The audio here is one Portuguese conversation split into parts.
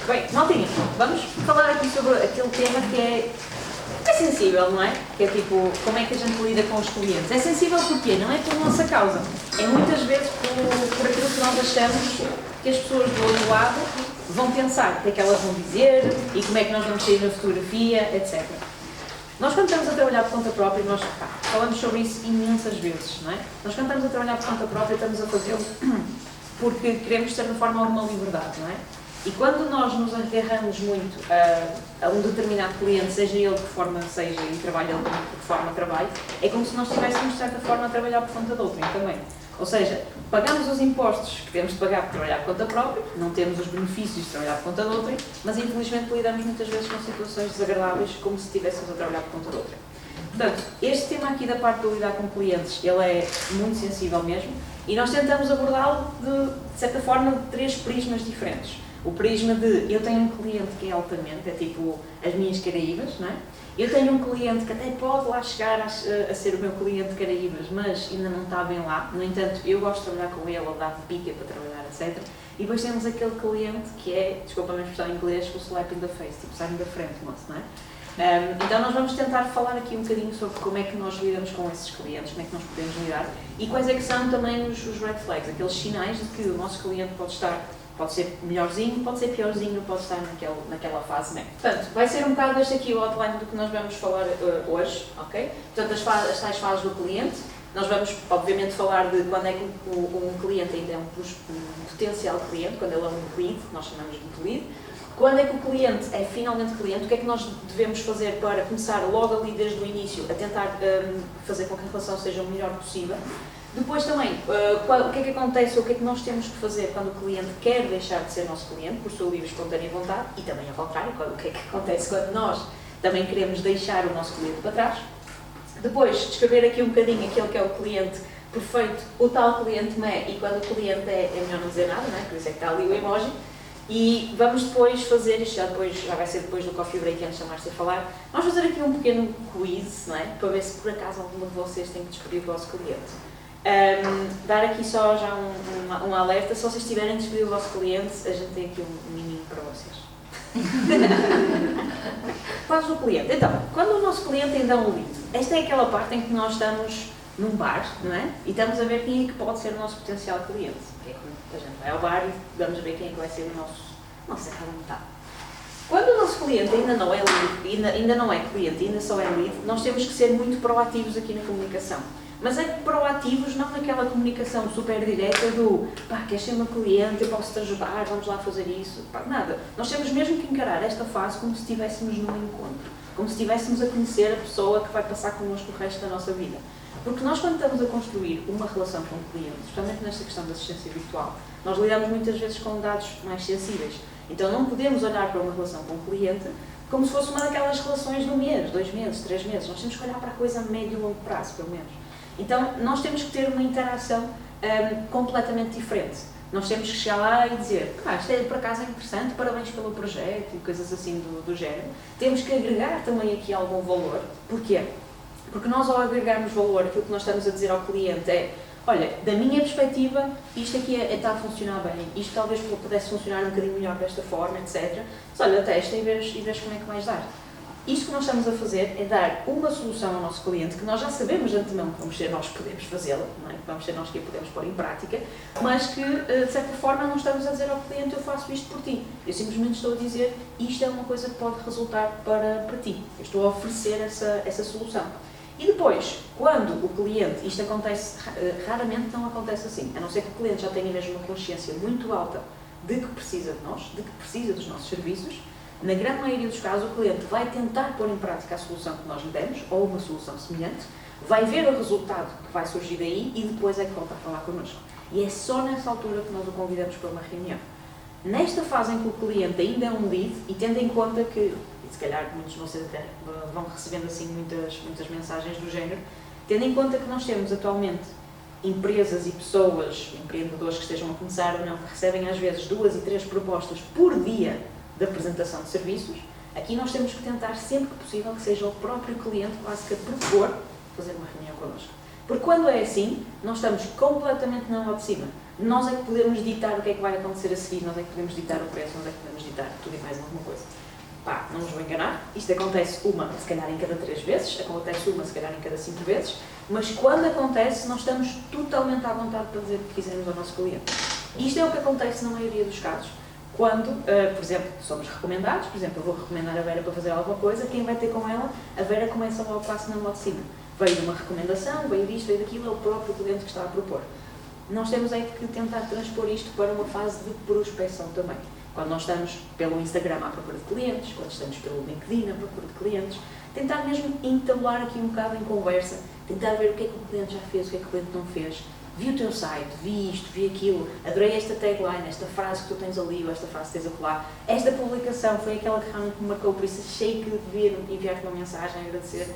Bem, maltinha, vamos falar aqui sobre aquele tema que é sensível, não é? Que é tipo, como é que a gente lida com os clientes? É sensível porquê? Não é por nossa causa. É muitas vezes por aquilo que nós achamos que as pessoas do outro lado vão pensar, o que é que elas vão dizer e como é que nós vamos sair na fotografia, etc. Nós quando estamos a trabalhar por conta própria, nós falamos sobre isso imensas vezes, não é? Nós quando estamos a trabalhar por conta própria, estamos a fazê-lo porque queremos, de certa forma, alguma liberdade, não é? E quando nós nos agarramos muito a um determinado cliente, seja ele de que forma seja e trabalha ele de que forma trabalhe, é como se nós estivéssemos, de certa forma, a trabalhar por conta de outrem também. Ou seja, pagamos os impostos que temos de pagar por trabalhar por conta própria, não temos os benefícios de trabalhar por conta de outrem, mas infelizmente lidamos muitas vezes com situações desagradáveis como se estivéssemos a trabalhar por conta de outrem. Portanto, este tema aqui da parte de lidar com clientes, ele é muito sensível mesmo e nós tentamos abordá-lo de certa forma de 3 prismas diferentes. O prisma de eu tenho um cliente que é altamente, é tipo as minhas Caraíbas, não é? Eu tenho um cliente que até pode lá chegar a ser o meu cliente de Caraíbas, mas ainda não está bem lá. No entanto, eu gosto de trabalhar com ele, ou dar pica para trabalhar, etc. E depois temos aquele cliente que é, desculpa a minha expressão em inglês, o slap in the face, tipo, sai-me da frente, moço, não é? Então nós vamos tentar falar aqui um bocadinho sobre como é que nós lidamos com esses clientes, como é que nós podemos lidar e quais é que são também os red flags, aqueles sinais de que o nosso cliente pode ser melhorzinho, pode ser piorzinho, pode estar naquela fase média. Portanto, vai ser um bocado este aqui o outline do que nós vamos falar hoje, ok? Portanto, as tais fases do cliente. Nós vamos, obviamente, falar de quando é que um cliente ainda é um potencial cliente, quando ele é um lead, nós chamamos de lead. Quando é que o cliente é finalmente cliente, o que é que nós devemos fazer para começar logo ali desde o início a tentar fazer com que a relação seja o melhor possível. Depois também, o que é que acontece, ou o que é que nós temos que fazer quando o cliente quer deixar de ser nosso cliente, por sua livre, espontânea vontade, e também ao contrário, o que é que acontece quando nós também queremos deixar o nosso cliente para trás. Depois, descrever aqui um bocadinho aquele que é o cliente perfeito, o tal cliente mé, e quando o cliente é melhor não dizer nada, não é? Por isso é que está ali o emoji. E vamos depois fazer, isto já vai ser depois do coffee break, antes de chamar-se a falar, vamos fazer aqui um pequeno quiz, não é? Para ver se por acaso algum de vocês tem que descobrir o vosso cliente. Dar aqui só já um alerta, se vocês tiverem de descobrir o vosso cliente, a gente tem aqui um miminho para vocês. Fases do cliente. Então, quando o nosso cliente ainda é um lead, esta é aquela parte em que nós estamos num bar, não é? E estamos a ver quem é que pode ser o nosso potencial cliente. Que é quando a gente vai ao bar e vamos ver quem é que vai ser o nosso metade. Quando o nosso cliente ainda não é lead, ainda não é cliente, ainda só é lead, nós temos que ser muito proativos aqui na comunicação. Mas é proativos não naquela comunicação super direta do pá, queres ser meu cliente, eu posso te ajudar, vamos lá fazer isso, pá, nada. Nós temos mesmo que encarar esta fase como se estivéssemos num encontro, como se estivéssemos a conhecer a pessoa que vai passar connosco o resto da nossa vida. Porque nós quando estamos a construir uma relação com o cliente, especialmente nesta questão da assistência virtual, nós lidamos muitas vezes com dados mais sensíveis. Então não podemos olhar para uma relação com o cliente como se fosse uma daquelas relações de 1 mês, 2 meses, 3 meses. Nós temos que olhar para a coisa a médio e longo prazo, pelo menos. Então, nós temos que ter uma interação completamente diferente. Nós temos que chegar lá e dizer isto é, por acaso é interessante, parabéns pelo projeto e coisas assim do género. Temos que agregar também aqui algum valor. Porquê? Porque nós, ao agregarmos valor, aquilo que nós estamos a dizer ao cliente é olha, da minha perspectiva, isto aqui está a funcionar bem, isto talvez pudesse funcionar um bocadinho melhor desta forma, etc. Mas olha, testa e vês como é que vais dar. Isto que nós estamos a fazer é dar uma solução ao nosso cliente, que nós já sabemos de antemão que vamos ser nós que podemos fazê-la, não é? Que vamos ser nós que a podemos pôr em prática, mas que, de certa forma, não estamos a dizer ao cliente eu faço isto por ti. Eu simplesmente estou a dizer isto é uma coisa que pode resultar para ti. Eu estou a oferecer essa solução. E depois, quando o cliente, isto acontece, raramente não acontece assim, a não ser que o cliente já tenha mesmo uma consciência muito alta de que precisa de nós, de que precisa dos nossos serviços. Na grande maioria dos casos, o cliente vai tentar pôr em prática a solução que nós lhe demos, ou uma solução semelhante, vai ver o resultado que vai surgir daí e depois é que volta a falar connosco. E é só nessa altura que nós o convidamos para uma reunião. Nesta fase em que o cliente ainda é um lead, e tendo em conta que, e se calhar muitos de vocês até vão recebendo assim muitas mensagens do género, tendo em conta que nós temos atualmente empresas e pessoas, empreendedores que estejam a começar ou não, que recebem às vezes 2 e 3 propostas por dia de apresentação de serviços, aqui nós temos que tentar sempre que possível que seja o próprio cliente quase que a propor fazer uma reunião connosco. Porque quando é assim, nós estamos completamente na mão de cima. Nós é que podemos ditar o que é que vai acontecer a seguir, nós é que podemos ditar o preço, nós é que podemos ditar tudo e mais alguma coisa. Pá, não nos vou enganar, isto acontece uma, se calhar em cada 3 vezes, acontece uma, se calhar em cada 5 vezes, mas quando acontece, nós estamos totalmente à vontade para dizer o que quisermos ao nosso cliente. E isto é o que acontece na maioria dos casos. Quando, por exemplo, somos recomendados, por exemplo, eu vou recomendar a Vera para fazer alguma coisa, quem vai ter com ela, a Vera começa logo o passo na mão de cima. Veio uma recomendação, veio disto, veio daquilo, é o próprio cliente que está a propor. Nós temos é que tentar transpor isto para uma fase de prospecção também. Quando nós estamos pelo Instagram à procura de clientes, quando estamos pelo LinkedIn à procura de clientes, tentar mesmo entabular aqui um bocado em conversa, tentar ver o que é que o cliente já fez, o que é que o cliente não fez. Vi o teu site, vi isto, vi aquilo, adorei esta tagline, esta frase que tu tens ali, ou esta frase que tens acolá. Esta publicação foi aquela que realmente me marcou, por isso achei que devia enviar-te uma mensagem, agradecer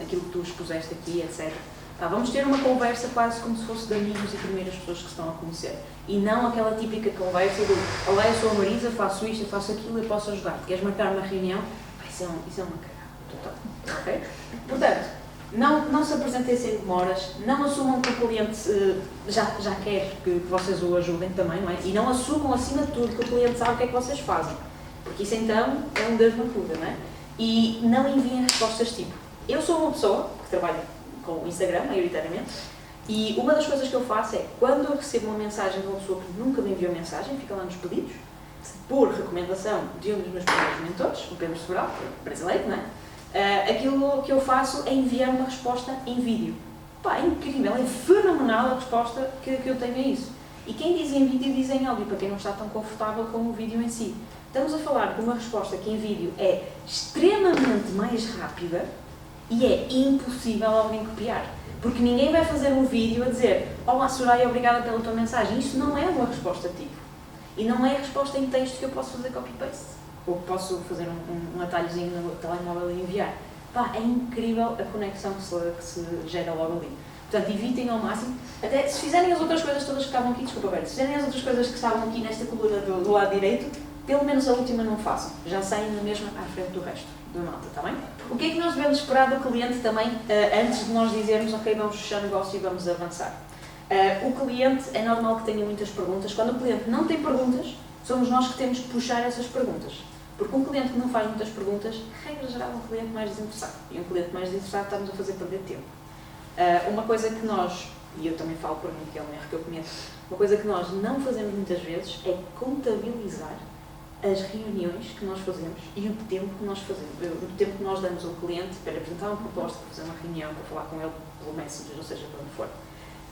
aquilo que tu expuseste aqui, etc. Vamos ter uma conversa quase como se fosse de amigos e primeiras pessoas que estão a conhecer. E não aquela típica conversa do olá, eu sou a Marisa, faço isto, eu faço aquilo, eu posso ajudar-te. Queres marcar uma reunião? Isso é uma cagada total. Ok? Portanto, não se apresentem sem demoras, não assumam que o cliente já quer que vocês o ajudem também, não é? E não assumam, acima de tudo, que o cliente sabe o que é que vocês fazem. Porque isso então é um Deus na fuga, não é? E não enviem respostas tipo, eu sou uma pessoa que trabalha com o Instagram, maioritariamente, e uma das coisas que eu faço é, quando eu recebo uma mensagem de uma pessoa que nunca me enviou mensagem, fica lá nos pedidos, por recomendação de um dos meus primeiros mentores, o Pedro Sobral, brasileiro, não é? Aquilo que eu faço é enviar uma resposta em vídeo. Pá, é incrível, é fenomenal a resposta que eu tenho a isso. E quem diz em vídeo, diz em áudio, para quem não está tão confortável com o vídeo em si. Estamos a falar de uma resposta que em vídeo é extremamente mais rápida, e é impossível alguém copiar. Porque ninguém vai fazer um vídeo a dizer olá Soraya, obrigada pela tua mensagem. Isso não é uma resposta tipo. E não é a resposta em texto que eu posso fazer copy-paste. Ou que posso fazer um atalhozinho no telemóvel e enviar. Pá, é incrível a conexão que se gera logo ali. Portanto, evitem ao máximo. Até se fizerem as outras coisas todas que estavam aqui, desculpa, Berto, se fizerem as outras coisas que estavam aqui nesta coluna do lado direito, pelo menos a última não façam. Já saem na mesma à frente do resto da malta, está bem? O que é que nós devemos esperar do cliente também, antes de nós dizermos, ok, vamos fechar o negócio e vamos avançar? O cliente, é normal que tenha muitas perguntas. Quando o cliente não tem perguntas, somos nós que temos que puxar essas perguntas. Porque um cliente que não faz muitas perguntas, regra geral, é um cliente mais desinteressado. E um cliente mais desinteressado está-nos a fazer perder tempo. Uma coisa que nós, e eu também falo por mim, que é um erro que eu cometo, uma coisa que nós não fazemos muitas vezes é contabilizar as reuniões que nós fazemos e o tempo que nós fazemos, o tempo que nós damos ao cliente para apresentar uma proposta, para fazer uma reunião, para falar com ele pelo Messenger, ou seja, para onde for.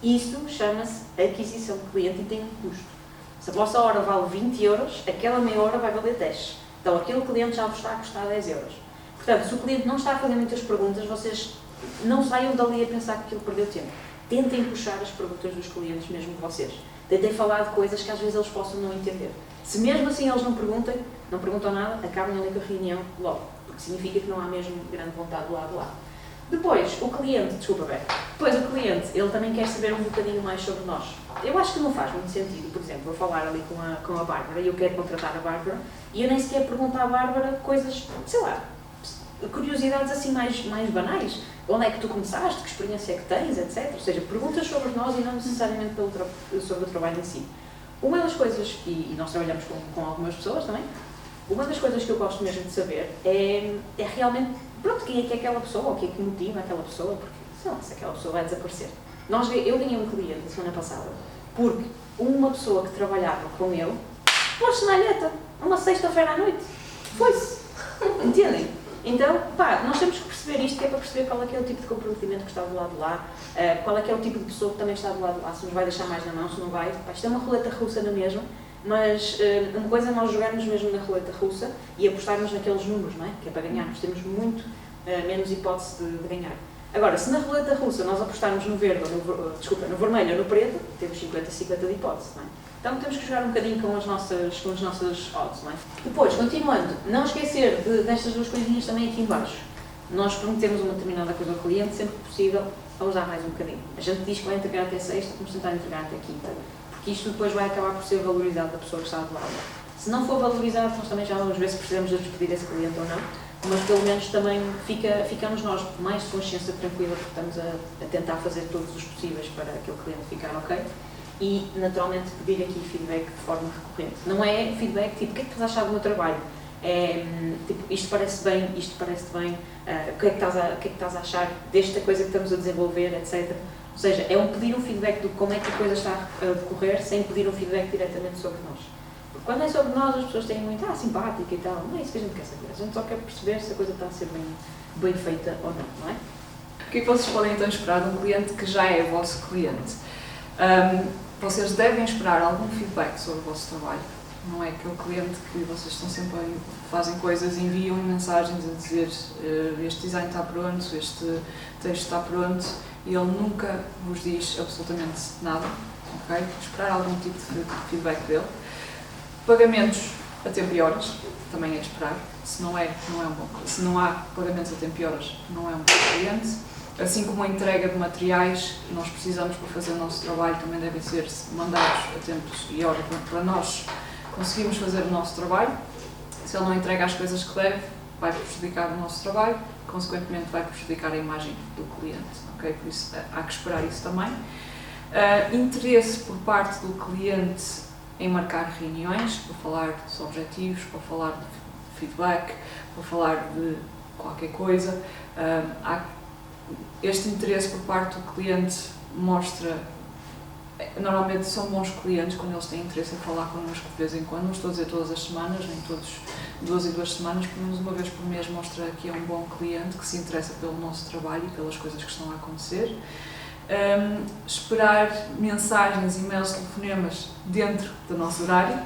Isso chama-se aquisição de cliente e tem um custo. Se a vossa hora vale 20 euros, aquela meia hora vai valer 10. Então aquele cliente já vos está a custar 10 euros. Portanto, se o cliente não está a fazer muitas perguntas, vocês não saiam dali a pensar que aquilo perdeu tempo. Tentem puxar as perguntas dos clientes mesmo de vocês. Tentem falar de coisas que às vezes eles possam não entender. Se mesmo assim eles não perguntam nada, acabem ali com a reunião logo, porque significa que não há mesmo grande vontade do lado de lá. Depois, o cliente, depois o cliente, ele também quer saber um bocadinho mais sobre nós. Eu acho que não faz muito sentido, por exemplo, vou falar ali com a Bárbara e eu quero contratar a Bárbara e eu nem sequer pergunto à Bárbara coisas, sei lá, curiosidades assim mais banais. Onde é que tu começaste, que experiência é que tens, etc. Ou seja, perguntas sobre nós e não necessariamente sobre o trabalho em si. Uma das coisas, e nós trabalhamos com algumas pessoas também, uma das coisas que eu gosto mesmo de saber é realmente, pronto, quem é que é aquela pessoa, ou o que é que motiva aquela pessoa, porque, sei lá, se aquela pessoa vai desaparecer. Eu ganhei um cliente na semana passada, porque uma pessoa que trabalhava com ele, pôs-se na alheta, uma sexta-feira à noite. Foi-se. Entendem? Então, pá, nós temos que perceber isto, que é para perceber qual é que é o tipo de comprometimento que está do lado de lá, qual é que é o tipo de pessoa que também está do lado de lá, se nos vai deixar mais na mão, se não vai. Pá, isto é uma roleta russa na mesma, mas uma coisa é nós jogarmos mesmo na roleta russa e apostarmos naqueles números, não é? Que é para ganharmos, temos muito menos hipótese de ganhar. Agora, se na roleta russa nós apostarmos no verde, no vermelho ou no preto, temos 50-50 de hipótese, não é? Então temos que jogar um bocadinho com as nossas odds, não é? Depois, continuando, não esquecer destas duas coisinhas também aqui em baixo. Nós prometemos uma determinada coisa ao cliente, sempre que possível, a usar mais um bocadinho. A gente diz que vai entregar até sexta, vamos tentar entregar até quinta, porque isto depois vai acabar por ser valorizado da pessoa que está do lado. Se não for valorizado, nós também já vamos ver se precisamos de despedir esse cliente ou não, mas pelo menos também ficamos nós mais de consciência tranquila porque estamos a tentar fazer todos os possíveis para aquele cliente ficar ok e naturalmente pedir aqui feedback de forma recorrente. Não é feedback tipo, o que é que tu achas do meu trabalho? É tipo, isto parece bem, isto parece-te bem, o que é que estás a achar desta coisa que estamos a desenvolver, etc. Ou seja, é pedir um feedback de como é que a coisa está a decorrer sem pedir um feedback diretamente sobre nós. Porque quando é sobre nós, as pessoas têm muito, simpática e tal, não é isso que a gente quer saber. A gente só quer perceber se a coisa está a ser bem feita ou não é? O que é que vocês podem então esperar de um cliente que já é vosso cliente? Vocês devem esperar algum feedback sobre o vosso trabalho. Não é aquele cliente que vocês estão sempre fazem coisas, enviam mensagens a dizer este design está pronto, este texto está pronto e ele nunca vos diz absolutamente nada, ok? Esperar algum tipo de feedback dele. Pagamentos a tempo e horas, também é de esperar. Se não é um bom cliente. Se não há pagamentos a tempo e horas, não é um bom cliente. Assim como a entrega de materiais que nós precisamos para fazer o nosso trabalho também devem ser mandados a tempos e horas para nós conseguirmos fazer o nosso trabalho. Se ele não entrega as coisas que deve, vai prejudicar o nosso trabalho, consequentemente vai prejudicar a imagem do cliente, ok? Por isso há que esperar isso também. Interesse por parte do cliente em marcar reuniões, para falar dos objetivos, para falar de feedback, para falar de qualquer coisa. Este interesse por parte do cliente mostra, normalmente são bons clientes quando eles têm interesse em falar connosco de vez em quando, não estou a dizer todas as semanas, nem todos 2 em 2 semanas, pelo menos uma vez por mês mostra que é um bom cliente, que se interessa pelo nosso trabalho e pelas coisas que estão a acontecer. Esperar mensagens, e-mails, telefonemas dentro do nosso horário,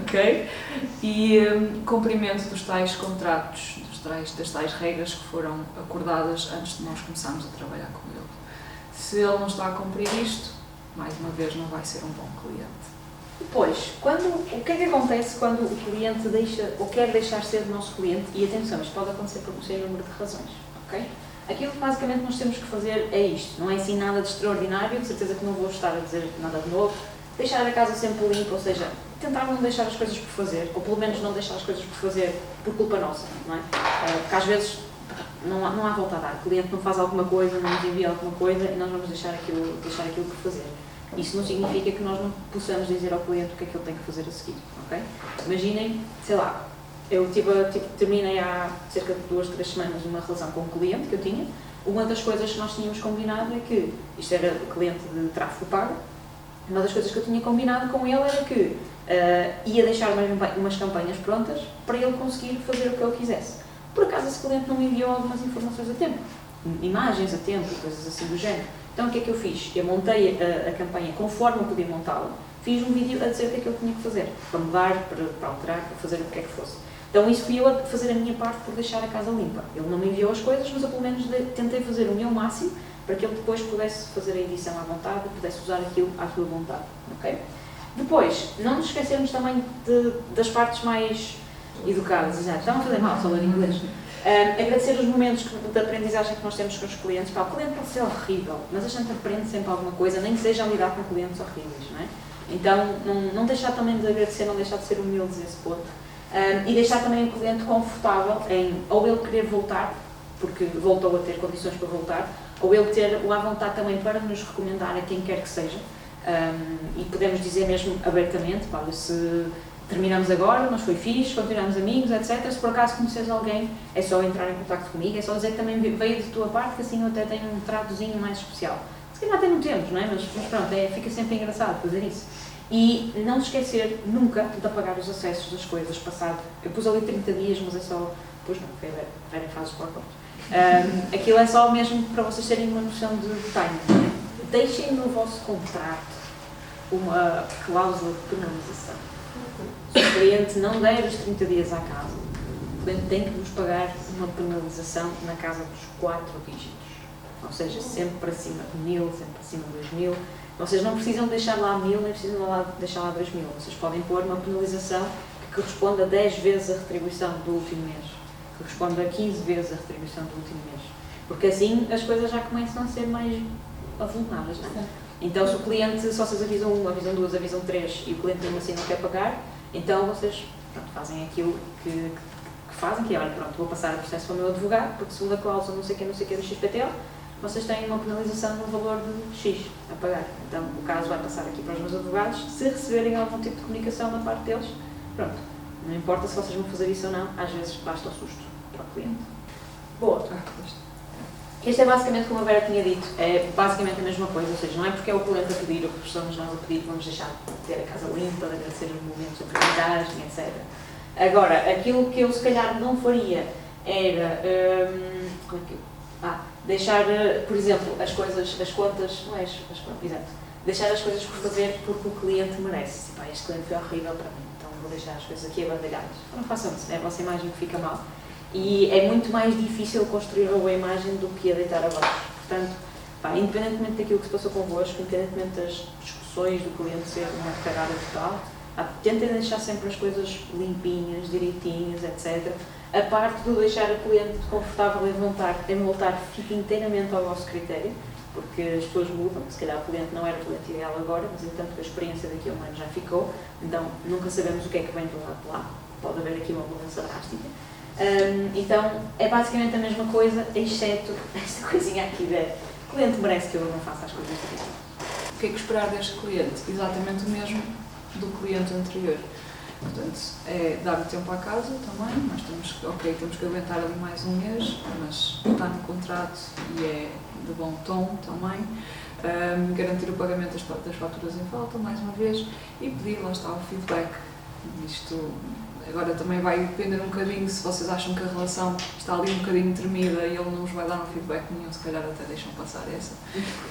ok? E cumprimento dos tais contratos, das tais regras que foram acordadas antes de nós começarmos a trabalhar com ele. Se ele não está a cumprir isto, mais uma vez não vai ser um bom cliente. Depois, o que é que acontece quando o cliente deixa ou quer deixar ser o nosso cliente? E atenção, isto pode acontecer por um sem número de razões, ok? Aquilo que basicamente nós temos que fazer é isto, não é assim nada de extraordinário, de certeza que não vou estar a dizer nada de novo, deixar a casa sempre limpa, ou seja, tentar não deixar as coisas por fazer, ou pelo menos não deixar as coisas por fazer por culpa nossa, não é? Porque às vezes não há volta a dar, o cliente não faz alguma coisa, não nos envia alguma coisa e nós vamos deixar aquilo por fazer. Isso não significa que nós não possamos dizer ao cliente o que é que ele tem que fazer a seguir, ok? Imaginem, sei lá, eu terminei há cerca de 2, 3 semanas uma relação com um cliente que eu tinha. Uma das coisas que nós tínhamos combinado é que, isto era cliente de tráfego pago, uma das coisas que eu tinha combinado com ele era que ia deixar umas campanhas prontas para ele conseguir fazer o que ele quisesse. Por acaso esse cliente não me enviou algumas informações a tempo, imagens a tempo, coisas assim do género. Então o que é que eu fiz? Eu montei a campanha conforme eu podia montá-la, fiz um vídeo a dizer o que é que ele tinha que fazer, para mudar, para alterar, para fazer o que é que fosse. Então isso fui eu a fazer a minha parte por deixar a casa limpa. Ele não me enviou as coisas, mas eu pelo menos tentei fazer o meu máximo para que ele depois pudesse fazer a edição à vontade, pudesse usar aquilo à sua vontade, ok? Depois, não nos esquecermos também das partes mais educadas, exato. Estavam a fazer mal, só ler inglês. Agradecer os momentos de aprendizagem que nós temos com os clientes. O cliente pode ser horrível, mas a gente aprende sempre alguma coisa, nem que seja a lidar com clientes horríveis, não é? Então, não deixar também de agradecer, não deixar de ser humildes a esse ponto. E deixar também o cliente confortável em ou ele querer voltar, porque voltou a ter condições para voltar, ou ele ter a vontade também para nos recomendar a quem quer que seja. E podemos dizer mesmo abertamente, se terminamos agora, mas foi fixe, continuamos amigos, etc. Se por acaso conheces alguém, é só entrar em contato comigo, é só dizer que também veio de tua parte, que assim eu até tenho um tratozinho mais especial. Se calhar até não temos, não é? Mas pronto, fica sempre engraçado fazer isso. E não se esquecer nunca de apagar os acessos das coisas, passado. Eu pus ali 30 dias, mas é só. Pois não, foi a Vera faz os PowerPoint. Aquilo é só mesmo para vocês terem uma noção de timing. Deixem no vosso contrato uma cláusula de penalização. Se o cliente não der os 30 dias à casa, o cliente tem que vos pagar uma penalização na casa dos 4 dígitos. Ou seja, sempre para cima de 1000, sempre para cima de 2000. Vocês não precisam deixar lá 1000, nem precisam deixar lá 2000. Vocês podem pôr uma penalização que corresponde a 10 vezes a retribuição do último mês, que corresponde a 15 vezes a retribuição do último mês. Porque assim as coisas já começam a ser mais avulnadas, não é? Então, se o cliente, se vocês avisam 1, avisam 2, avisam 3 e o cliente mesmo assim não quer pagar, então vocês fazem aquilo que que fazem, que é, olha, pronto, vou passar o processo para o meu advogado, porque segundo a cláusula não sei o que do XPTO, vocês têm uma penalização no valor de X a pagar. Então, o caso vai passar aqui para os meus advogados. Se receberem algum tipo de comunicação da parte deles, pronto, não importa se vocês vão fazer isso ou não, às vezes basta o susto para o cliente. Boa. Este é basicamente, como a Vera tinha dito, é basicamente a mesma coisa, ou seja, não é porque é o cliente a pedir ou porque somos nós a pedir que vamos deixar de ter a casa limpa, de agradecer os momentos de aprendizagem, etc. Agora, aquilo que eu se calhar não faria era, deixar, por exemplo, as contas, não é as contas, exato, deixar as coisas por fazer porque o cliente merece. Tipo, este cliente foi horrível para mim, então vou deixar as coisas aqui abandalhadas. Não façam isso, é a vossa imagem que fica mal. E é muito mais difícil construir uma boa imagem do que a deitar abaixo. Portanto, independentemente daquilo que se passou convosco, independentemente das discussões do cliente ser uma cagada total, tentem deixar sempre as coisas limpinhas, direitinhas, etc. A parte do deixar o cliente confortável em voltar fica inteiramente ao vosso critério, porque as pessoas mudam, se calhar o cliente não era o cliente ideal agora, mas entanto a experiência daqui a um ano já ficou, então nunca sabemos o que é que vem do lado de lá, pode haver aqui uma mudança drástica. Então é basicamente a mesma coisa, exceto esta coisinha aqui de o cliente merece que eu não faça as coisas direito. O que é que esperar deste cliente? Exatamente o mesmo do cliente anterior. Portanto, é dar o tempo à casa também, nós temos que aguentar ali mais um mês, mas está no contrato e é de bom tom também. Garantir o pagamento das faturas em falta, mais uma vez, e pedir, lá está, o feedback. Isto agora também vai depender um bocadinho, se vocês acham que a relação está ali um bocadinho tremida e ele não vos vai dar um feedback nenhum, se calhar até deixam passar essa.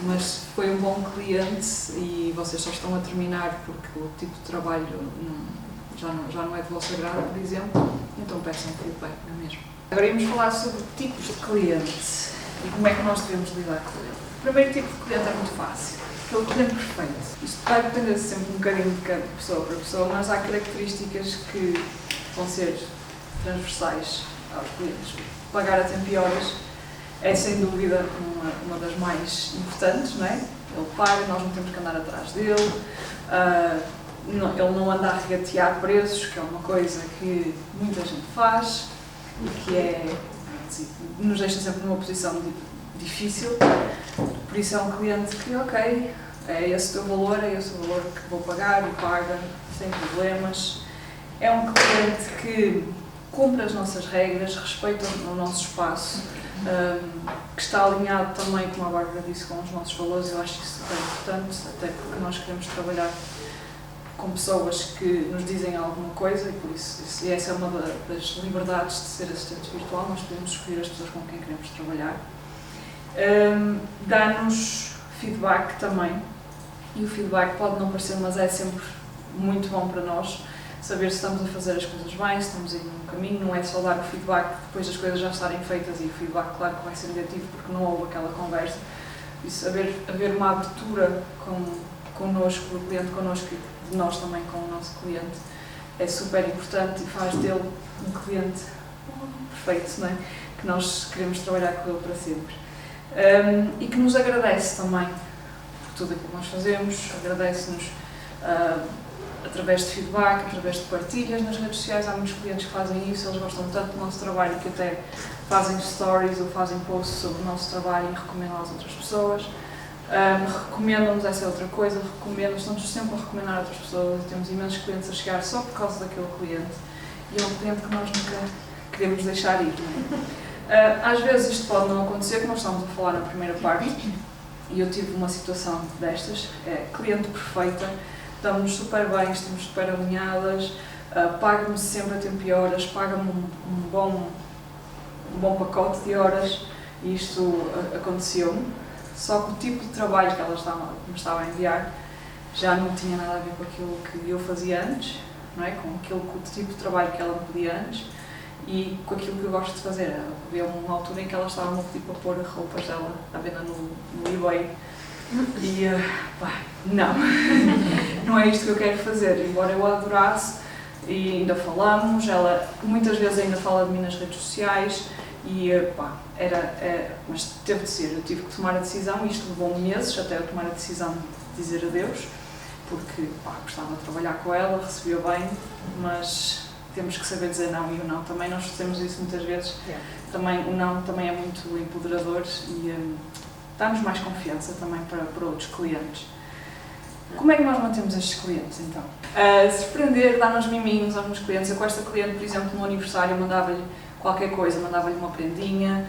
Mas foi um bom cliente e vocês só estão a terminar porque o tipo de trabalho já não é de vosso agrado, por exemplo, então peçam feedback, não é mesmo? Agora íamos falar sobre tipos de cliente e como é que nós devemos lidar com ele. O primeiro tipo de cliente é muito fácil, que é o cliente perfeito. Isto vai depender sempre um bocadinho de cada pessoa para pessoa, mas há características que vão ser transversais aos clientes. Pagar a tempo e horas é sem dúvida uma das mais importantes, não é? Ele paga, nós não temos que andar atrás dele. Ele não anda a regatear preços, que é uma coisa que muita gente faz e que nos deixa sempre numa posição difícil. Por isso é um cliente que, ok, é esse o valor que vou pagar e paga sem problemas. É um cliente que cumpre as nossas regras, respeita o nosso espaço, que está alinhado também, como a Bárbara disse, com os nossos valores. Eu acho isso super importante, até porque nós queremos trabalhar com pessoas que nos dizem alguma coisa e por isso essa é uma das liberdades de ser assistente virtual, nós podemos escolher as pessoas com quem queremos trabalhar. Dá-nos feedback também e o feedback pode não parecer, mas é sempre muito bom para nós saber se estamos a fazer as coisas bem, se estamos indo no caminho, não é só dar o feedback depois das coisas já estarem feitas e o feedback claro que vai ser negativo porque não houve aquela conversa. Isso, haver uma abertura connosco, o cliente connosco e nós também com o nosso cliente é super importante e faz dele um cliente perfeito, não é? Que nós queremos trabalhar com ele para sempre. E que nos agradece também por tudo aquilo que nós fazemos, agradece-nos através de feedback, através de partilhas nas redes sociais. Há muitos clientes que fazem isso, eles gostam tanto do nosso trabalho que até fazem stories ou fazem posts sobre o nosso trabalho e recomendam às outras pessoas. Recomendam-nos, essa é outra coisa, estamos sempre a recomendar a outras pessoas. Temos imensos clientes a chegar só por causa daquele cliente e é um cliente que nós nunca queremos deixar ir, não é? Às vezes isto pode não acontecer, como nós estamos a falar na primeira parte, e eu tive uma situação destas, cliente perfeita, estamos super bem, estamos super alinhadas, paga-me sempre a tempo e horas, paga-me um bom pacote de horas e isto aconteceu-me. Só que o tipo de trabalho que ela me estava a enviar já não tinha nada a ver com aquilo que eu fazia antes, não é? Com o tipo de trabalho que ela me pedia antes e com aquilo que eu gosto de fazer. Havia uma altura em que ela estava a pedir para pôr roupas dela à venda no eBay e não é isto que eu quero fazer, embora eu a adorasse e ainda falamos, ela muitas vezes ainda fala de mim nas redes sociais e mas teve de ser, eu tive que tomar a decisão e isto levou-me meses até eu tomar a decisão de dizer adeus, porque gostava de trabalhar com ela, recebia bem, mas temos que saber dizer não, e o não também, nós fazemos isso muitas vezes, também, o não também é muito empoderador e dá-nos mais confiança também para outros clientes. Como é que nós mantemos estes clientes então? Surpreender, dar-nos miminhos aos meus clientes. Eu com esta cliente, por exemplo, no aniversário, mandava-lhe qualquer coisa, mandava-lhe uma prendinha,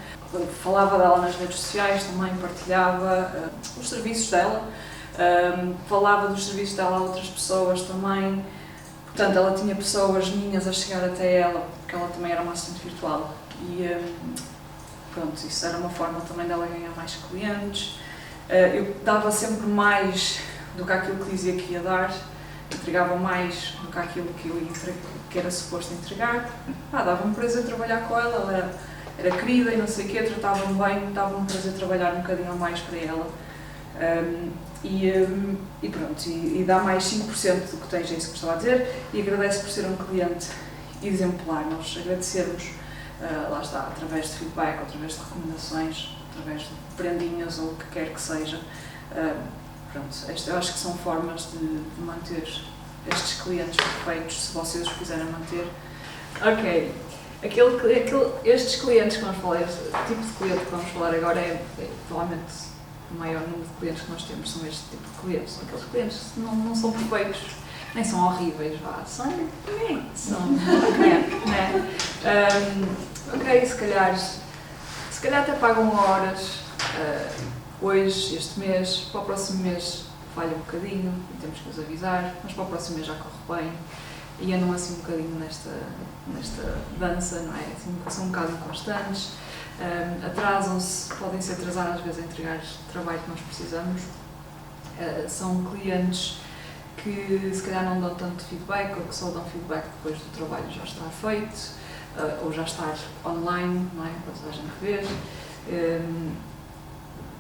falava dela nas redes sociais também, partilhava os serviços dela, falava dos serviços dela a outras pessoas também. Portanto, ela tinha pessoas minhas a chegar até ela, porque ela também era uma assistente virtual. E pronto, isso era uma forma também dela ganhar mais clientes. Eu dava sempre mais do que aquilo que dizia que ia dar, entregava mais do que aquilo que era suposto entregar. Dava-me prazer trabalhar com ela, ela era querida e não sei o quê, tratava-me bem, dava-me prazer trabalhar um bocadinho a mais para ela. E pronto, e dá mais 5% do que tens, é isso que estava a dizer, e agradece por ser um cliente exemplar. Nós agradecemos, lá está, através de feedback, através de recomendações, através de prendinhas ou o que quer que seja. Pronto, eu acho que são formas de manter estes clientes perfeitos, se vocês os quiserem manter. Ok, estes clientes que vamos falar, este tipo de cliente que vamos falar agora provavelmente o maior número de clientes que nós temos são este tipo de clientes. Aqueles clientes que não são perfeitos, nem são horríveis, são ok, se calhar até pagam horas, hoje, este mês, para o próximo mês falha um bocadinho e temos que os avisar, mas para o próximo mês já corre bem e andam assim um bocadinho nesta dança, não é? Assim, são um bocado inconstantes, atrasam-se, podem se atrasar às vezes a entregar trabalho que nós precisamos. São clientes que se calhar não dão tanto feedback ou que só dão feedback depois do trabalho já estar feito ou já estar online, não é? Para toda a gente ver.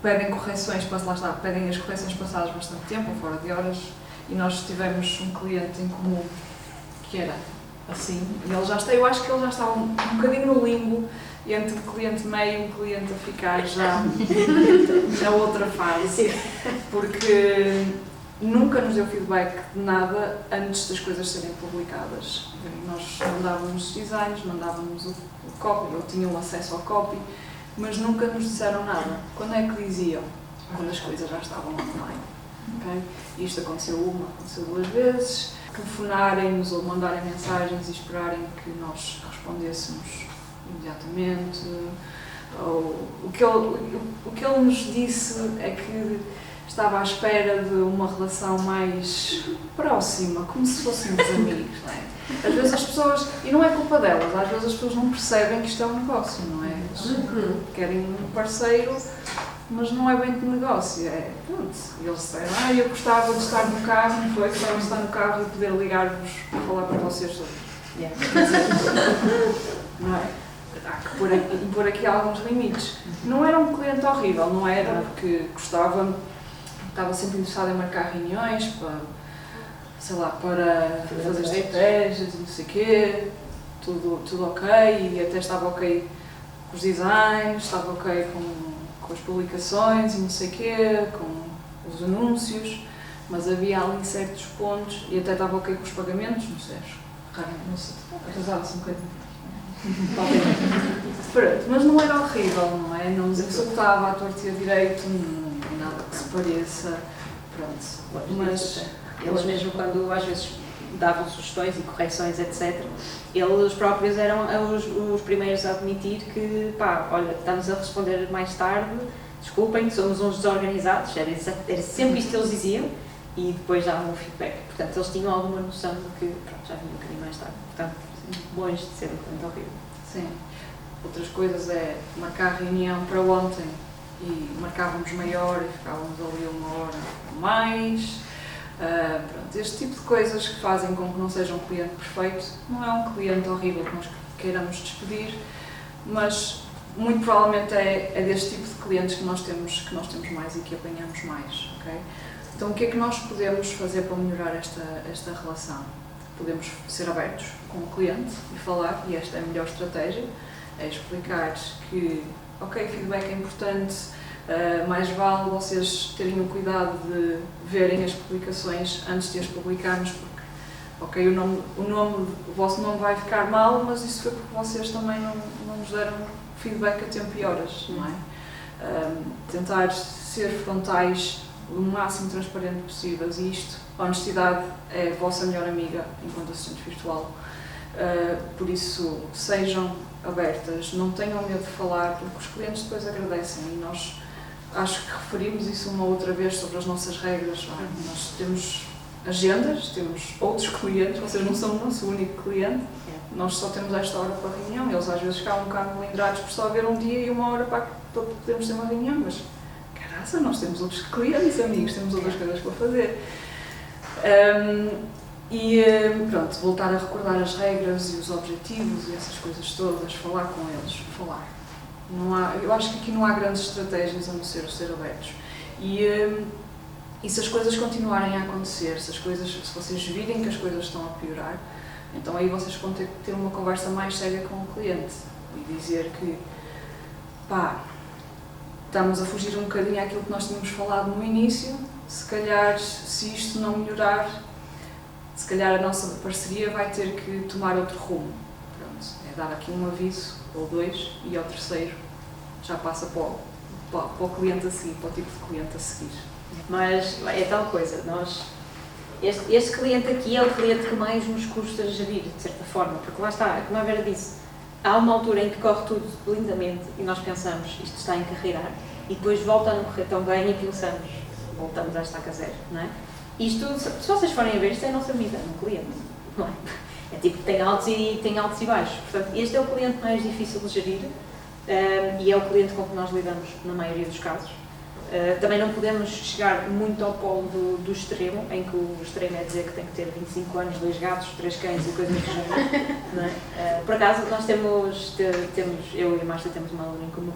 Pedem correções, lá está, pedem as correções passadas bastante tempo, ou fora de horas, e nós tivemos um cliente em comum que era assim, e ele já está, eu acho que ele já estava um bocadinho no limbo entre o cliente meio e o cliente a ficar já na outra fase, porque nunca nos deu feedback de nada antes das coisas serem publicadas. Nós mandávamos designs, mandávamos o copy, ou tinham acesso ao copy, mas nunca nos disseram nada. Quando é que diziam? Quando as coisas já estavam online. Okay? Isto aconteceu aconteceu duas vezes. Telefonarem-nos ou mandarem mensagens e esperarem que nós respondêssemos imediatamente. O que ele nos disse é que estava à espera de uma relação mais próxima, como se fôssemos amigos, não é? Às vezes as pessoas, e não é culpa delas, às vezes as pessoas não percebem que isto é um negócio, não é? Eles querem um parceiro, mas não é bem de negócio, pronto. E eles disseram, eu gostava de estar no carro, não foi? Gostava de estar no carro e poder ligar-vos para falar para vocês sobre. Não é? Há que pôr aqui alguns limites. Não era um cliente horrível, não era, porque gostava, estava sempre interessado em marcar reuniões para, sei lá, para fazer estratégias e não sei o quê, tudo ok, e até estava ok com os designs, estava ok com as publicações e não sei o quê, com os anúncios, mas havia ali certos pontos, e até estava ok com os pagamentos, não sei, raramente, não sei, atrasava-se um bocadinho. Pronto, mas não era horrível, não é? Não executava à torta e a direito, nada que se pareça, pronto. Mas eles mesmo quando às vezes davam sugestões e correções, etc., eles próprios eram os primeiros a admitir que, olha, estamos a responder mais tarde, desculpem, somos uns desorganizados, era sempre isto que eles diziam, e depois davam um feedback. Portanto, eles tinham alguma noção de que, já vinha um bocadinho mais tarde. Portanto, bons de ser um cliente horrível. Sim. Outras coisas é marcar reunião para ontem e marcávamos meia hora e ficávamos ali uma hora mais. Pronto, este tipo de coisas que fazem com que não seja um cliente perfeito. Não é um cliente horrível que nós queiramos despedir, mas muito provavelmente é deste tipo de clientes que nós temos mais e que apanhamos mais. Okay? Então o que é que nós podemos fazer para melhorar esta relação? Podemos ser abertos com o cliente e falar, e esta é a melhor estratégia, é explicar que, ok, feedback é importante, mais vale vocês terem o cuidado de verem as publicações antes de as publicarmos, porque ok, o vosso nome vai ficar mal, mas isso foi porque vocês também não nos deram feedback a tempo e horas, não é? Tentar ser frontais, o máximo transparente possível, e isto, a honestidade é a vossa melhor amiga enquanto assistente virtual. Por isso, sejam abertas, não tenham medo de falar, porque os clientes depois agradecem, e nós acho que referimos isso uma outra vez sobre as nossas regras. Nós temos agendas, temos outros clientes, vocês não são o nosso único cliente, nós só temos esta hora para a reunião, eles às vezes ficam um bocado melindrados por só haver um dia e uma hora para podermos ter uma reunião, mas caraca, nós temos outros clientes, amigos, temos outras coisas para fazer. Pronto, voltar a recordar as regras e os objetivos e essas coisas todas, falar com eles, falar. Eu acho que aqui não há grandes estratégias a não ser abertos. E se as coisas continuarem a acontecer, se vocês virem que as coisas estão a piorar, então aí vocês vão ter que ter uma conversa mais séria com o cliente e dizer que, estamos a fugir um bocadinho àquilo que nós tínhamos falado no início, se calhar, se isto não melhorar, se calhar a nossa parceria vai ter que tomar outro rumo. Pronto, é dar aqui um aviso, ou dois, e ao terceiro já passa para o cliente a seguir, para o tipo de cliente a seguir. Mas é tal coisa, este cliente aqui é o cliente que mais nos custa gerir, de certa forma, porque lá está, como a Vera disse, há uma altura em que corre tudo lindamente e nós pensamos, isto está a encarreirar, e depois volta a não correr tão bem e pensamos, voltamos à estaca zero, não é? Isto, se vocês forem a ver, isto é a nossa vida, um cliente, não é? É tipo, tem altos e baixos, portanto, este é o cliente mais difícil de gerir e é o cliente com que nós lidamos na maioria dos casos. Também não podemos chegar muito ao polo do extremo, em que o extremo é dizer que tem que ter 25 anos, 2 gatos, 3 cães e coisas do género, não é? Por acaso, nós temos, eu e a Márcia temos uma aluna em comum,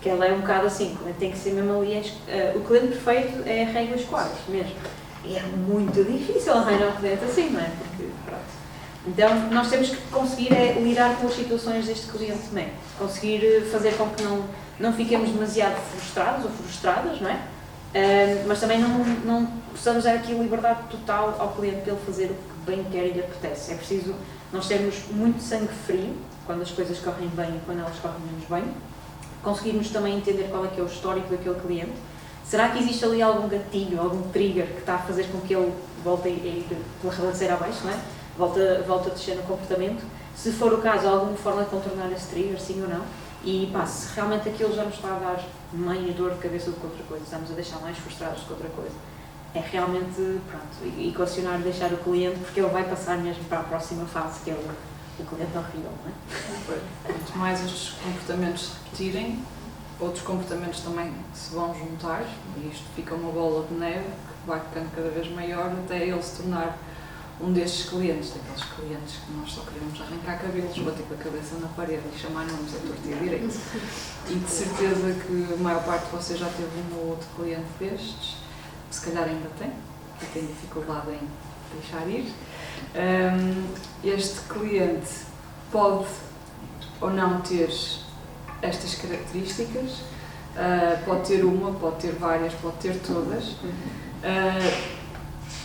que ela é um bocado assim, tem que ser mesmo ali, o cliente perfeito é regras quadras mesmo. E é muito difícil arranjar um cliente assim, não é? Porque, pronto. Então, nós temos que conseguir lidar com as situações deste cliente também, conseguir fazer com que não fiquemos demasiado frustrados ou frustradas, não é? Mas também não possamos dar aqui liberdade total ao cliente para ele fazer o que bem quer e lhe apetece. É preciso nós termos muito sangue frio, quando as coisas correm bem e quando elas correm menos bem, conseguirmos também entender qual é que é o histórico daquele cliente. Será que existe ali algum gatilho, algum trigger que está a fazer com que ele volte a ir pela ribanceira abaixo, não é? Volta a descer no comportamento? Se for o caso, há alguma forma de contornar esse trigger, sim ou não? E se realmente aquilo já nos está a dar mais dor de cabeça do que outra coisa, estamos a deixar mais frustrados do que outra coisa, é realmente, pronto, equacionar, deixar o cliente, porque ele vai passar mesmo para a próxima fase, que é o cliente horrível, não é? Quanto mais estes comportamentos se repetirem, outros comportamentos também se vão juntar, e isto fica uma bola de neve que vai ficando cada vez maior até ele se tornar um destes clientes, daqueles clientes que nós só queremos arrancar cabelos, bater com a cabeça na parede e chamar nomes a torto e a direito. E de certeza que a maior parte de vocês já teve um ou outro cliente destes, se calhar ainda tem, e tem dificuldade em deixar ir. Este cliente pode ou não ter estas características, pode ter uma, pode ter várias, pode ter todas.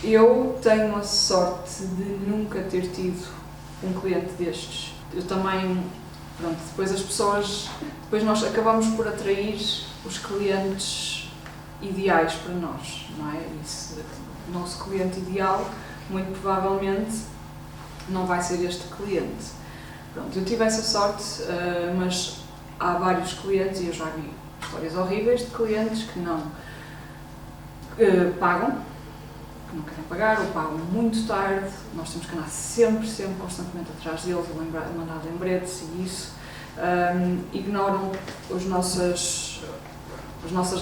Eu tenho a sorte de nunca ter tido um cliente destes. Eu também, pronto, depois nós acabamos por atrair os clientes ideais para nós, não é? O nosso cliente ideal, muito provavelmente, não vai ser este cliente. Pronto, eu tive essa sorte, mas há vários clientes, e eu já vi histórias horríveis de clientes que não pagam, que não querem pagar ou pagam muito tarde. Nós temos que andar sempre, constantemente atrás deles, mandar lembretes e isso. Ignoram as nossas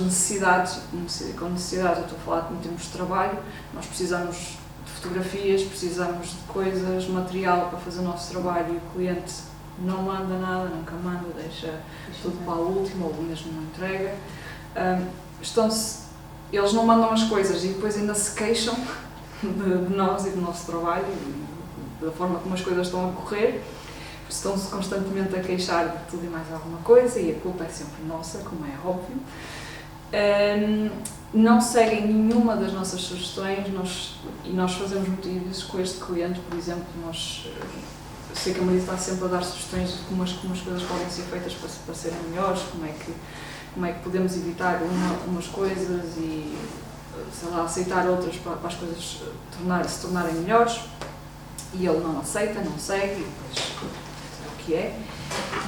necessidades. Com necessidades, eu estou a falar em termos de trabalho, nós precisamos de fotografias, precisamos de coisas, material para fazer o nosso trabalho, e o cliente não manda nada, nunca manda, deixa tudo para a última, ou mesmo não entrega. Eles não mandam as coisas e depois ainda se queixam de nós e do nosso trabalho e da forma como as coisas estão a correr. Estão-se constantemente a queixar de tudo e mais alguma coisa, e a culpa é sempre nossa, como é óbvio. não seguem nenhuma das nossas sugestões e nós fazemos muito isso com este cliente, por exemplo, sei que a Maria está sempre a dar sugestões de como as coisas podem ser feitas para serem melhores, como é que podemos evitar umas coisas e, sei lá, aceitar outras para as coisas se tornarem melhores, e ele não aceita, não segue, e depois é o que é.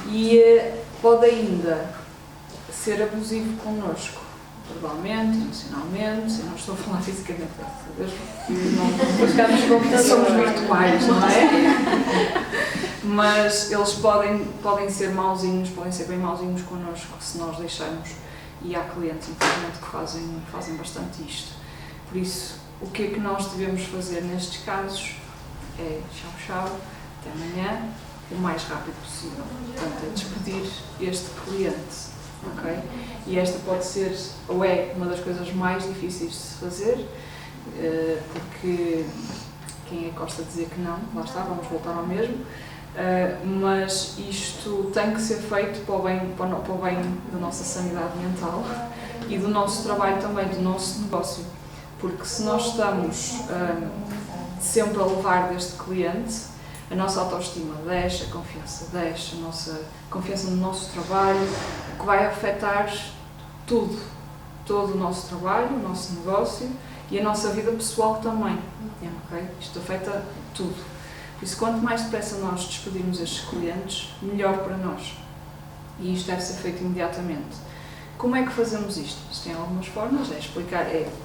E pode ainda ser abusivo connosco, verbalmente, emocionalmente, eu não estou a falar fisicamente, porque somos virtuais, não é? Mas eles podem ser mauzinhos, podem ser bem mauzinhos connosco se nós deixarmos, e há clientes, infelizmente, que fazem bastante isto. Por isso, o que é que nós devemos fazer nestes casos é tchau, até amanhã, o mais rápido possível. Portanto, é despedir este cliente, ok? E esta pode ser, ou é, uma das coisas mais difíceis de se fazer, porque quem é que gosta de dizer que não? Lá está, vamos voltar ao mesmo. Mas isto tem que ser feito para o bem da nossa sanidade mental e do nosso trabalho também, do nosso negócio. Porque se nós estamos sempre a levar deste cliente, a nossa autoestima desce, a confiança desce, a nossa confiança no nosso trabalho, o que vai afetar tudo, todo o nosso trabalho, o nosso negócio e a nossa vida pessoal também. Okay? Isto afeta tudo. Por isso, quanto mais depressa nós despedirmos estes clientes, melhor para nós. E isto deve ser feito imediatamente. Como é que fazemos isto? Isto tem algumas formas,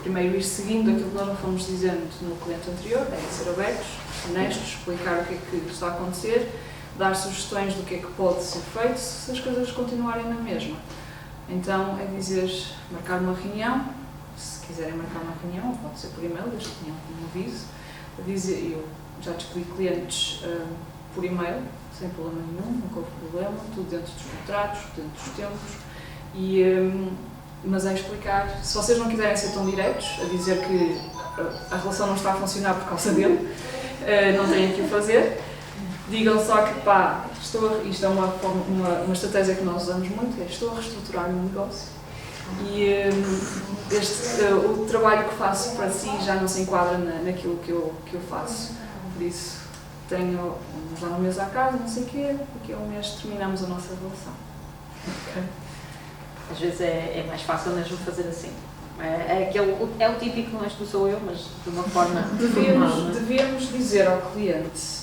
primeiro ir seguindo aquilo que nós não fomos dizendo no cliente anterior, ser abertos, honestos, explicar o que é que está a acontecer, dar sugestões do que é que pode ser feito se as coisas continuarem na mesma. Então, é dizer, marcar uma reunião, se quiserem marcar uma reunião, pode ser por e-mail, desde que tenham um aviso, eu já despedi clientes por e-mail, sem problema nenhum, nunca houve problema, tudo dentro dos contratos, dentro dos tempos, mas é explicar, se vocês não quiserem ser tão diretos, a dizer que a relação não está a funcionar por causa dele, não têm que o fazer, digam só que isto é uma estratégia que nós usamos muito, estou a reestruturar o meu negócio e o trabalho que faço para si já não se enquadra naquilo que eu faço. Por isso, vamos lá no mês à casa, não sei o quê, daqui a um mês terminamos a nossa relação. Okay? Às vezes é mais fácil mesmo fazer assim. É o típico, não és tu, sou eu, mas de uma forma devíamos dizer ao cliente,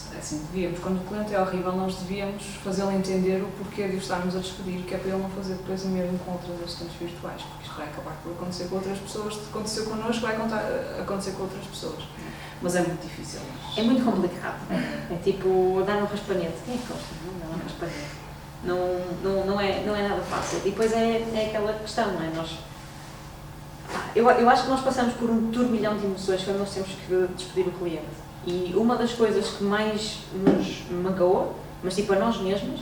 quando o cliente é horrível, nós devíamos fazê-lo entender o porquê de o estarmos a despedir, que é para ele não fazer depois o mesmo com outras assistentes virtuais, porque isto vai acabar por acontecer com outras pessoas, se aconteceu connosco, vai acontecer com outras pessoas. Mas é muito difícil. É muito complicado. É tipo dar um raspanete. Quem é que gosta de dar um raspanete? Não é nada fácil. E depois é aquela questão, não é? Eu acho que nós passamos por um turbilhão de emoções quando nós temos que despedir o cliente. E uma das coisas que mais nos magoa, mas tipo a nós mesmos,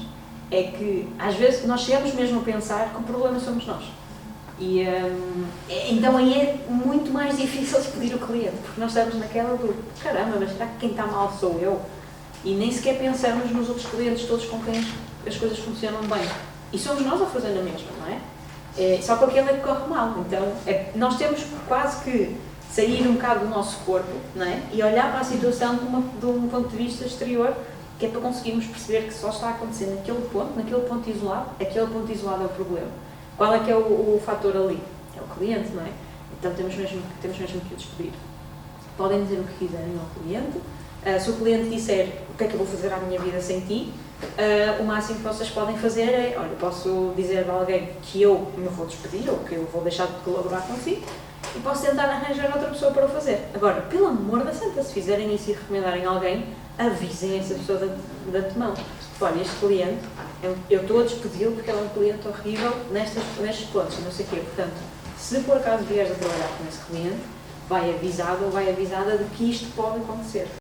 é que às vezes nós chegamos mesmo a pensar que o problema somos nós. E então aí é muito mais difícil despedir o cliente, porque nós estamos naquela do caramba, mas será que quem está mal sou eu? E nem sequer pensamos nos outros clientes todos com quem as coisas funcionam bem. E somos nós a fazer na mesma, não é? Só que aquele é que corre mal. Então nós temos quase que sair um bocado do nosso corpo, não é? E olhar para a situação de um ponto de vista exterior, que é para conseguirmos perceber que só está a acontecer naquele ponto isolado, aquele ponto isolado é o problema. Qual é que é o fator ali? É o cliente, não é? Então temos mesmo que o despedir. Podem dizer o que quiserem ao cliente. Se o cliente disser o que é que eu vou fazer à minha vida sem ti, o máximo que vocês podem fazer é, olha, posso dizer a alguém que eu me vou despedir ou que eu vou deixar de colaborar consigo e posso tentar arranjar outra pessoa para o fazer. Agora, pelo amor da santa, se fizerem isso e recomendarem alguém, avisem essa pessoa de antemão. Olha, este cliente, eu estou a despedi-lo porque ele é um cliente horrível nestes pontos, não sei o quê. Portanto, se por acaso vieres a trabalhar com esse cliente, vai avisado ou vai avisada de que isto pode acontecer.